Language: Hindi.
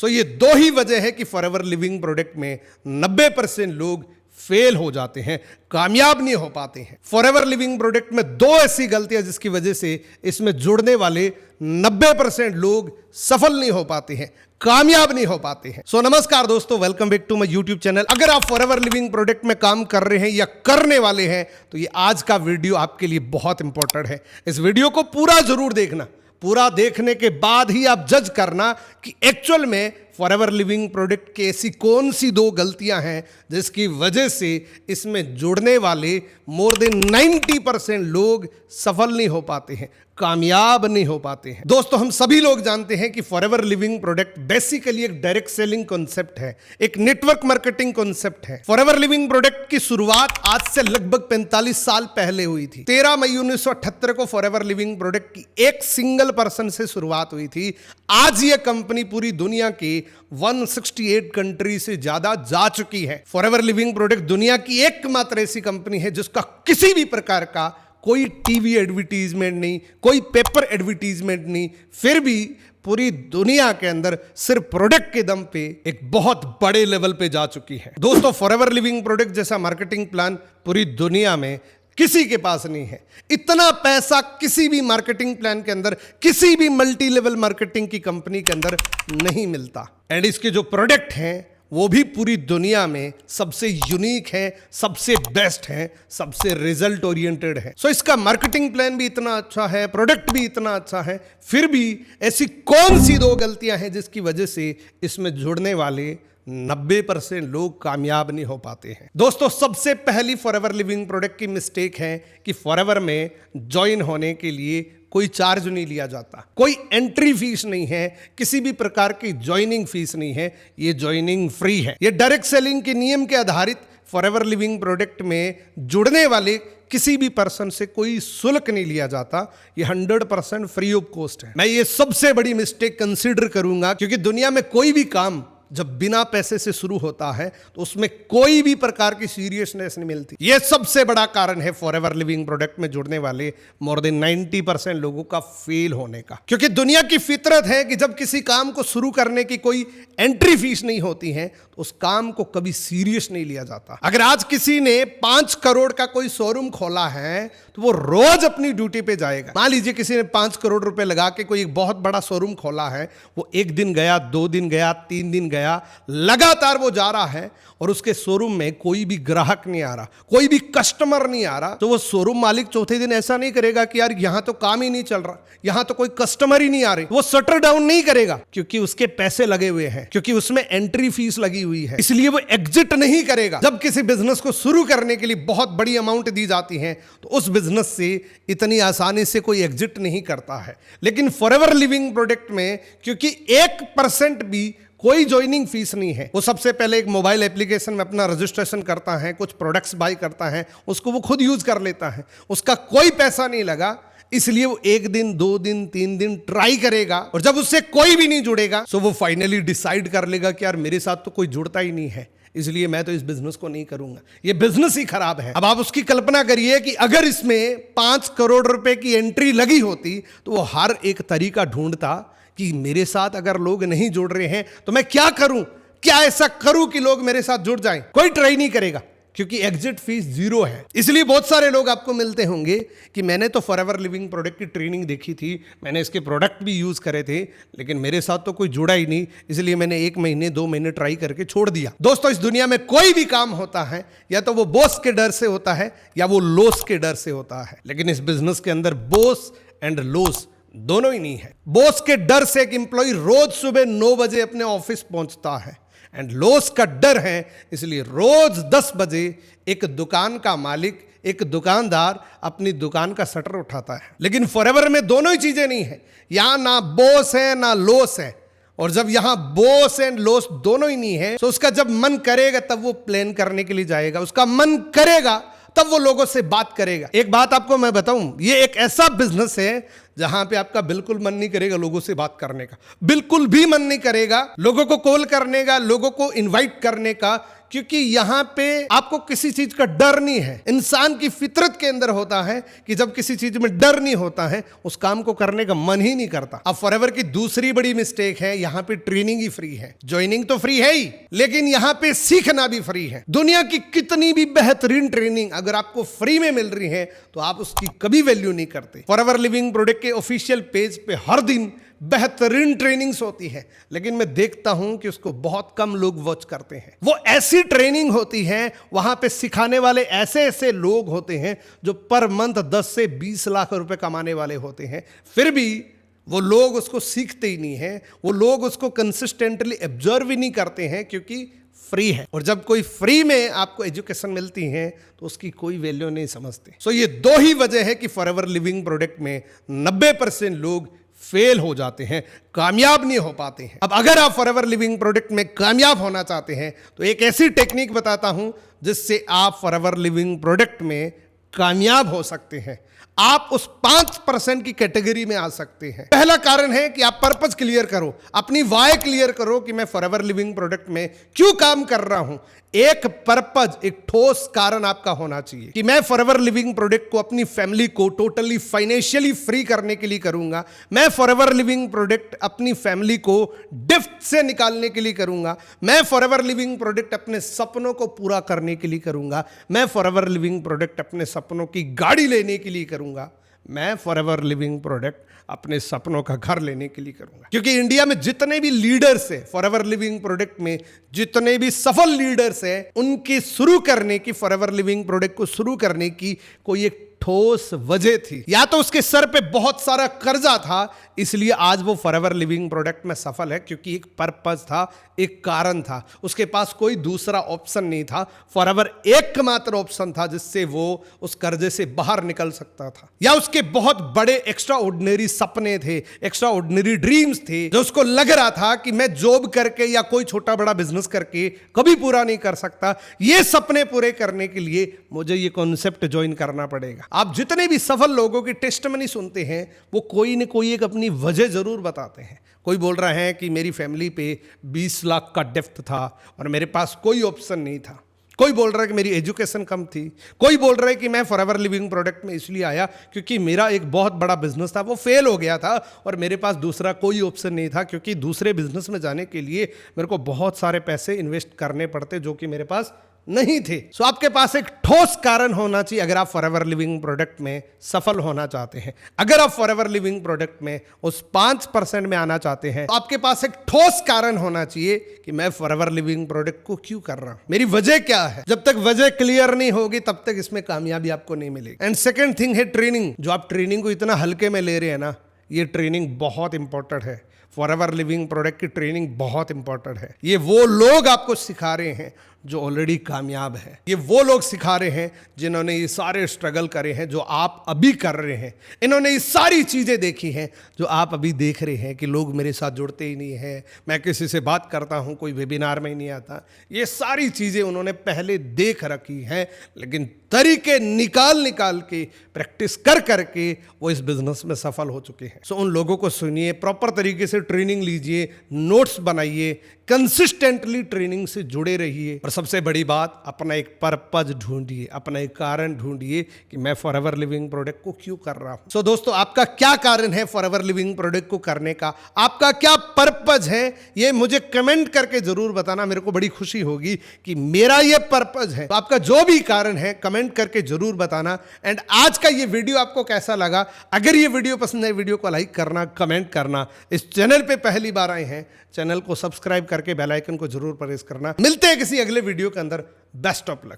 ये दो ही वजह है कि फॉरएवर लिविंग प्रोडक्ट में 90% लोग फेल हो जाते हैं, कामयाब नहीं हो पाते हैं। फॉरएवर लिविंग प्रोडक्ट में दो ऐसी गलतियां जिसकी वजह से इसमें जुड़ने वाले 90% लोग सफल नहीं हो पाते हैं, कामयाब नहीं हो पाते हैं। नमस्कार दोस्तों, welcome back to my YouTube channel. अगर आप फॉरएवर लिविंग प्रोडक्ट में काम कर रहे हैं या करने वाले हैं तो ये आज का वीडियो आपके लिए बहुत इंपॉर्टेंट है। इस वीडियो को पूरा जरूर देखना। पूरा देखने के बाद ही आप जज करना कि एक्चुअल में फॉरएवर लिविंग प्रोडक्ट की ऐसी कौन सी दो गलतियां हैं जिसकी वजह से इसमें जुड़ने वाले मोर देन 90% लोग सफल नहीं हो पाते हैं, कामयाब नहीं हो पाते हैं। दोस्तों, हम सभी लोग जानते हैं कि फॉरएवर लिविंग प्रोडक्ट बेसिकली एक डायरेक्ट सेलिंग कॉन्सेप्ट है, एक नेटवर्क मार्केटिंग कॉन्सेप्ट है। फॉरएवर लिविंग प्रोडक्ट की शुरुआत आज से लगभग 45 साल पहले हुई थी। 13 मई 1978 को फॉरएवर लिविंग प्रोडक्ट की एक सिंगल पर्सन से शुरुआत हुई थी। आज यह कंपनी पूरी दुनिया के 168 कंट्री से ज्यादा जा चुकी है। फॉरएवर लिविंग प्रोडक्ट दुनिया की एकमात्र ऐसी कंपनी है जिसका किसी भी प्रकार का कोई टीवी एडवर्टीजमेंट नहीं, कोई पेपर एडवर्टीजमेंट नहीं, फिर भी पूरी दुनिया के अंदर सिर्फ प्रोडक्ट के दम पे एक बहुत बड़े लेवल पे जा चुकी है। दोस्तों, फॉरएवर लिविंग प्रोडक्ट जैसा मार्केटिंग प्लान पूरी दुनिया में किसी के पास नहीं है। इतना पैसा किसी भी मार्केटिंग प्लान के अंदर, किसी भी मल्टी लेवल मार्केटिंग की कंपनी के अंदर नहीं मिलता। एंड इसके जो प्रोडक्ट हैं वो भी पूरी दुनिया में सबसे यूनिक है, सबसे बेस्ट है, सबसे रिजल्ट ओरिएंटेड है। इसका मार्केटिंग प्लान भी इतना अच्छा है, प्रोडक्ट भी इतना अच्छा है, फिर भी ऐसी कौन सी दो गलतियां हैं जिसकी वजह से इसमें जुड़ने वाले 90% लोग कामयाब नहीं हो पाते हैं। दोस्तों, सबसे पहली फॉरएवर लिविंग प्रोडक्ट की मिस्टेक है कि फॉरएवर में ज्वाइन होने के लिए कोई चार्ज नहीं लिया जाता, कोई एंट्री फीस नहीं है, किसी भी प्रकार की ज्वाइनिंग फीस नहीं है, ये ज्वाइनिंग फ्री है। ये डायरेक्ट सेलिंग के नियम के आधारित फॉरएवर लिविंग प्रोडक्ट में जुड़ने वाले किसी भी पर्सन से कोई शुल्क नहीं लिया जाता। ये 100% फ्री ऑफ कॉस्ट है। मैं ये सबसे बड़ी मिस्टेक कंसीडर करूंगा, क्योंकि दुनिया में कोई भी काम जब बिना पैसे से शुरू होता है तो उसमें कोई भी प्रकार की सीरियसनेस नहीं मिलती। यह सबसे बड़ा कारण है फॉरएवर लिविंग प्रोडक्ट में जुड़ने वाले मोर देन 90% लोगों का फेल होने का। क्योंकि दुनिया की फितरत है कि जब किसी काम को शुरू करने की कोई एंट्री फीस नहीं होती है तो उस काम को कभी सीरियस नहीं लिया जाता। अगर आज किसी ने 5 करोड़ का कोई शोरूम खोला है तो वो रोज अपनी ड्यूटी पे जाएगा। मान लीजिए किसी ने 5 करोड़ रुपए लगा के कोई एक बहुत बड़ा शोरूम खोला है, वो 1 दिन गया, 2 दिन गया, 3 दिन गया, लगातार वो जा रहा है और उसके शोरूम में कोई भी ग्राहक नहीं आ रहा, कोई भी कस्टमर नहीं आ रहा, तो वो शोरूम मालिक चौथे दिन ऐसा नहीं करेगा कि यार यहां तो काम ही नहीं चल रहा, यहां तो कोई कस्टमर ही नहीं आ रहे। वो शटर डाउन नहीं करेगा, क्योंकि उसके पैसे लगे हुए हैं, क्योंकि उसमें एंट्री फीस लगी हुई है, इसलिए वो एग्जिट नहीं करेगा। जब किसी बिजनेस को शुरू करने के लिए बहुत बड़ी अमाउंट दी जाती है तो उस बिजनेस से इतनी आसानी से कोई एग्जिट नहीं करता है। लेकिन फॉरएवर लिविंग प्रोडक्ट में क्योंकि 1% भी कोई ज्वाइनिंग फीस नहीं है, वो सबसे पहले एक मोबाइल एप्लीकेशन में अपना रजिस्ट्रेशन करता है, कुछ प्रोडक्ट्स बाय करता है, उसको वो खुद यूज कर लेता है, उसका कोई पैसा नहीं लगा, इसलिए वो 1 दिन, 2 दिन, 3 दिन ट्राई करेगा और जब उससे कोई भी नहीं जुड़ेगा तो वो फाइनली डिसाइड कर लेगा कि यार मेरे साथ तो कोई जुड़ता ही नहीं है, इसलिए मैं तो इस बिजनेस को नहीं करूंगा, ये बिजनेस ही खराब है। अब आप उसकी कल्पना करिए कि अगर इसमें 5 करोड़ रुपए की एंट्री लगी होती तो वो हर एक तरीका ढूंढता कि मेरे साथ अगर लोग नहीं जुड़ रहे हैं तो मैं क्या करूं, क्या ऐसा करूं कि लोग मेरे साथ जुड़ जाएं। कोई ट्राई नहीं करेगा क्योंकि एग्जिट फीस 0 है। इसलिए बहुत सारे लोग आपको मिलते होंगे कि मैंने तो फॉरएवर लिविंग प्रोडक्ट की ट्रेनिंग देखी थी, मैंने इसके प्रोडक्ट भी यूज करे थे, लेकिन मेरे साथ तो कोई जुड़ा ही नहीं, इसलिए मैंने 1 महीने 2 महीने ट्राई करके छोड़ दिया। दोस्तों, इस दुनिया में कोई भी काम होता है या तो वो बॉस के डर से होता है या वो लॉस के डर से होता है, लेकिन इस बिजनेस के अंदर बॉस एंड लॉस दोनों ही नहीं है। बॉस के डर से एक एम्प्लॉय रोज सुबह 9 बजे अपने ऑफिस पहुंचता है, एंड लॉस का डर है इसलिए रोज 10 बजे एक दुकान का मालिक, एक दुकानदार अपनी दुकान का शटर उठाता है। लेकिन फॉरएवर में दोनों ही चीजें नहीं है, यहां ना बॉस है ना लॉस है, और जब यहां बॉस एंड लॉस दोनों ही नहीं है तो उसका जब मन करेगा तब वो प्लान करने के लिए जाएगा, उसका मन करेगा तब वो लोगों से बात करेगा। एक बात आपको मैं बताऊं, ये एक ऐसा बिजनेस है जहां पे आपका बिल्कुल मन नहीं करेगा लोगों से बात करने का, बिल्कुल भी मन नहीं करेगा लोगों को कॉल करने का, लोगों को इनवाइट करने का, क्योंकि यहाँ पे आपको किसी चीज का डर नहीं है। इंसान की फितरत के अंदर होता है कि जब किसी चीज में डर नहीं होता है उस काम को करने का मन ही नहीं करता। अब फॉरएवर की दूसरी बड़ी मिस्टेक है, यहाँ पे ट्रेनिंग ही फ्री है। ज्वाइनिंग तो फ्री है ही, लेकिन यहाँ पे सीखना भी फ्री है। दुनिया की कितनी भी बेहतरीन ट्रेनिंग अगर आपको फ्री में मिल रही है तो आप उसकी कभी वैल्यू नहीं करते। फॉरएवर लिविंग प्रोडक्ट के ऑफिशियल पेज पे हर दिन बेहतरीन ट्रेनिंग्स होती है, लेकिन मैं देखता हूं कि उसको बहुत कम लोग वॉच करते हैं। वो ऐसी ट्रेनिंग होती है, वहां पे सिखाने वाले ऐसे ऐसे लोग होते हैं जो पर मंथ 10 से 20 लाख रुपए कमाने वाले होते हैं, फिर भी वो लोग उसको सीखते ही नहीं है। वो लोग उसको कंसिस्टेंटली ऑब्जर्व ही नहीं करते हैं क्योंकि फ्री है। और जब कोई फ्री में आपको एजुकेशन मिलती है तो उसकी कोई वैल्यू नहीं समझते। सो ये दो ही वजह है कि फॉरएवर लिविंग प्रोडक्ट में 90% लोग फेल हो जाते हैं, कामयाब नहीं हो पाते हैं। अब अगर आप फॉरएवर लिविंग प्रोडक्ट में कामयाब होना चाहते हैं तो एक ऐसी टेक्निक बताता हूं जिससे आप फॉरएवर लिविंग प्रोडक्ट में कामयाब हो सकते हैं। आप उस 5% की कैटेगरी में आ सकते हैं। पहला कारण है कि आप पर्पस क्लियर करो, अपनी वाय क्लियर करो कि मैं फॉरएवर लिविंग प्रोडक्ट में क्यों काम कर रहा हूं। एक पर्पस, एक ठोस कारण आपका होना चाहिए कि मैं फॉरएवर लिविंग प्रोडक्ट को अपनी फैमिली को टोटली फाइनेंशियली फ्री करने के लिए करूंगा। मैं फॉरएवर लिविंग प्रोडक्ट अपनी फैमिली को डिफ्ट से निकालने के लिए करूंगा। मैं फॉरएवर लिविंग प्रोडक्ट अपने सपनों को पूरा करने के लिए करूंगा। मैं फॉरएवर लिविंग प्रोडक्ट अपने सपनों की गाड़ी लेने के लिए करूंगा। मैं फॉरएवर लिविंग प्रोडक्ट अपने सपनों का घर लेने के लिए करूंगा। क्योंकि इंडिया में जितने भी लीडर्स हैं फॉरएवर लिविंग प्रोडक्ट में, जितने भी सफल लीडर्स हैं, उनकी शुरू करने की, फॉरएवर लिविंग प्रोडक्ट को शुरू करने की कोई एक ठोस वजह थी। या तो उसके सर पे बहुत सारा कर्जा था, इसलिए आज वो फॉरएवर लिविंग प्रोडक्ट में सफल है, क्योंकि एक पर्पस था, एक कारण था। उसके पास कोई दूसरा ऑप्शन नहीं था। फॉरएवर एकमात्र ऑप्शन था जिससे वो उस कर्जे से बाहर निकल सकता था। या उसके बहुत बड़े एक्स्ट्रा ऑर्डिनरी सपने थे, एक्स्ट्रा ऑर्डिनरी ड्रीम्स थे, जो उसको लग रहा था कि मैं जॉब करके या कोई छोटा बड़ा बिजनेस करके कभी पूरा नहीं कर सकता। ये सपने पूरे करने के लिए मुझे ये कॉन्सेप्ट ज्वाइन करना पड़ेगा। आप जितने भी सफल लोगों की टेस्टमनी सुनते हैं, वो कोई न कोई एक अपनी वजह जरूर बताते हैं। कोई बोल रहा है कि मेरी फैमिली पे 20 लाख का डेप्थ था और मेरे पास कोई ऑप्शन नहीं था। कोई बोल रहा है कि मेरी एजुकेशन कम थी। कोई बोल रहा है कि मैं फॉरएवर लिविंग प्रोडक्ट में इसलिए आया क्योंकि मेरा एक बहुत बड़ा बिजनेस था, वो फेल हो गया था और मेरे पास दूसरा कोई ऑप्शन नहीं था, क्योंकि दूसरे बिजनेस में जाने के लिए मेरे को बहुत सारे पैसे इन्वेस्ट करने पड़ते जो कि मेरे पास नहीं थे। सो आपके पास एक ठोस कारण होना चाहिए अगर आप फॉरएवर लिविंग प्रोडक्ट में सफल होना चाहते हैं। अगर आप फॉरएवर लिविंग प्रोडक्ट में उस 5% में आना चाहते हैं तो आपके पास एक ठोस कारण होना चाहिए कि मैं फॉरएवर लिविंग प्रोडक्ट को क्यों कर रहा हूं, मेरी वजह क्या है। जब तक वजह क्लियर नहीं होगी तब तक इसमें कामयाबी आपको नहीं मिलेगी। एंड सेकेंड थिंग है ट्रेनिंग। जो आप ट्रेनिंग को इतना हल्के में ले रहे हैं ना, ये ट्रेनिंग बहुत इंपॉर्टेंट है। फॉरएवर लिविंग प्रोडक्ट की ट्रेनिंग बहुत इंपॉर्टेंट है। ये वो लोग आपको सिखा रहे हैं जो ऑलरेडी कामयाब है। ये वो लोग सिखा रहे हैं जिन्होंने ये सारे स्ट्रगल करे हैं जो आप अभी कर रहे हैं। इन्होंने ये सारी चीजें देखी हैं जो आप अभी देख रहे हैं कि लोग मेरे साथ जुड़ते ही नहीं है, मैं किसी से बात करता हूं कोई वेबिनार में ही नहीं आता। ये सारी चीजें उन्होंने पहले देख रखी हैं, लेकिन तरीके निकाल के प्रैक्टिस करके वो इस बिजनेस में सफल हो चुके हैं। सो उन लोगों को सुनिए, प्रॉपर तरीके से ट्रेनिंग लीजिए, नोट्स बनाइए, कंसिस्टेंटली ट्रेनिंग से जुड़े रहिए और सबसे बड़ी बात, अपना एक पर्पस ढूंढिए, अपना एक कारण ढूंढिए कि मैं फॉरएवर लिविंग प्रोडक्ट को क्यों कर रहा हूं। सो दोस्तों, आपका क्या कारण है फॉरएवर लिविंग प्रोडक्ट को करने का, आपका क्या पर्पस है, ये मुझे कमेंट करके जरूर बताना। मेरे को बड़ी खुशी होगी कि मेरा ये पर्पस है। तो आपका जो भी कारण है कमेंट करके जरूर बताना। एंड आज का ये वीडियो आपको कैसा लगा, अगर ये वीडियो पसंद है वीडियो को लाइक करना, कमेंट करना। इस चैनल पे पहली बार आए हैं, चैनल को सब्सक्राइब करके बेल आइकन को जरूर प्रेस करना। मिलते हैं किसी अगले वीडियो के अंदर। Best of luck.